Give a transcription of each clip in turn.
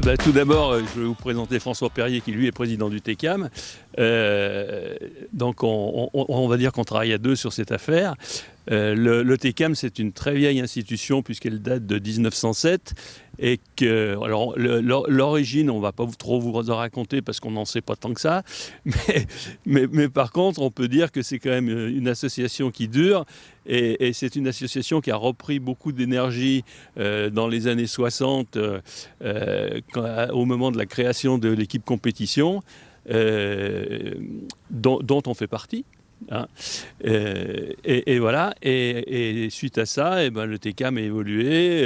Tout d'abord, je vais vous présenter François Perrier, qui lui est président du TECAM. Donc on va dire qu'on travaille à deux sur cette affaire. Le TECAM, c'est une très vieille institution puisqu'elle date de 1907 et que, alors l'origine, on ne va pas trop vous en raconter parce qu'on n'en sait pas tant que ça, mais par contre, on peut dire que c'est quand même une association qui dure et c'est une association qui a repris beaucoup d'énergie dans les années 60 au moment de la création de l'équipe compétition dont on fait partie. Hein. Et voilà, et suite à ça, le TECAM a évolué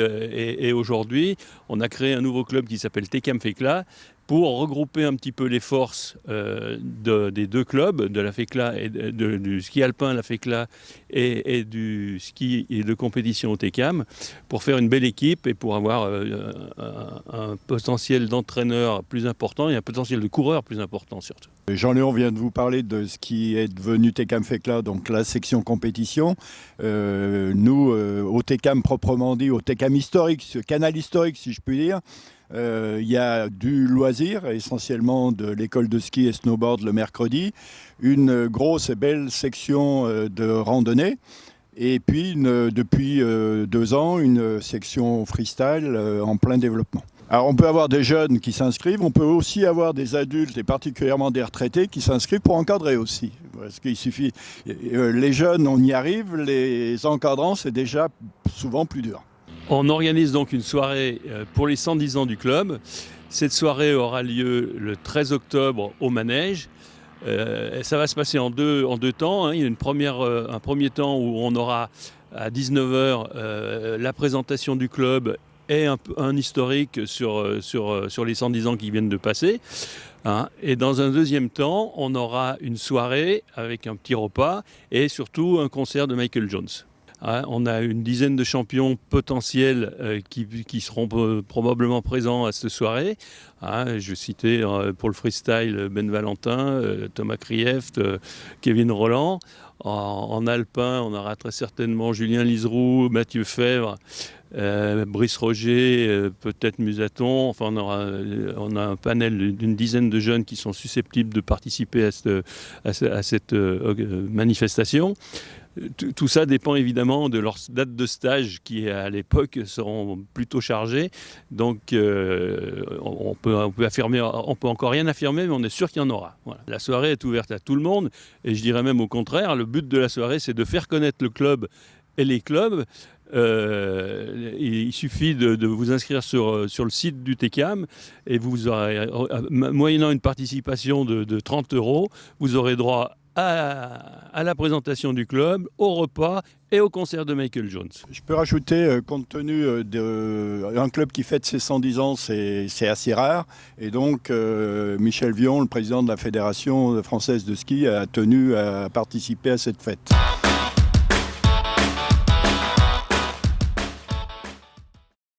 et aujourd'hui on a créé un nouveau club qui s'appelle TECAM FECLA pour regrouper un petit peu les forces des deux clubs, de la FECLA et du ski alpin, la FECLA, et du ski et de compétition au TECAM, pour faire une belle équipe et pour avoir un potentiel d'entraîneur plus important et un potentiel de coureur plus important surtout. Jean-Léon vient de vous parler de ce qui est devenu TECAM FECLA, donc la section compétition. Nous, au TECAM proprement dit, au TECAM historique, ce canal historique si je puis dire, il y a du loisir, essentiellement de l'école de ski et snowboard le mercredi, une grosse et belle section de randonnée, et puis depuis 2 ans, une section freestyle en plein développement. Alors on peut avoir des jeunes qui s'inscrivent, on peut aussi avoir des adultes et particulièrement des retraités qui s'inscrivent pour encadrer aussi. Parce qu'il suffit, les jeunes on y arrive, les encadrants c'est déjà souvent plus dur. On organise donc une soirée pour les 110 ans du club. Cette soirée aura lieu le 13 octobre au Manège. Ça va se passer en deux temps. Hein. Il y a un premier temps où on aura à 19h la présentation du club et un historique sur les 110 ans qui viennent de passer. Hein. Et dans un deuxième temps, on aura une soirée avec un petit repas et surtout un concert de Michael Jones. Hein, on a une dizaine de champions potentiels qui seront probablement présents à cette soirée. Hein, je citais pour le freestyle Ben Valentin, Thomas Krieft, Kevin Rolland. En alpin, on aura très certainement Julien Liseroux, Mathieu Fèvre, Brice Roger, peut-être Musaton. Enfin, on a un panel d'une dizaine de jeunes qui sont susceptibles de participer à cette manifestation. Tout ça dépend évidemment de leur date de stage qui, à l'époque, seront plutôt chargées. Donc, on peut encore rien affirmer, mais on est sûr qu'il y en aura. Voilà. La soirée est ouverte à tout le monde, et je dirais même au contraire, le but de la soirée, c'est de faire connaître le club et les clubs. Il suffit de vous inscrire sur le site du TECAM et vous aurez, moyennant une participation de 30 €, vous aurez droit à la présentation du club, au repas et au concert de Michael Jones. Je peux rajouter, compte tenu d'un club qui fête ses 110 ans, c'est assez rare. Et donc, Michel Vion, le président de la Fédération française de ski, a tenu à participer à cette fête.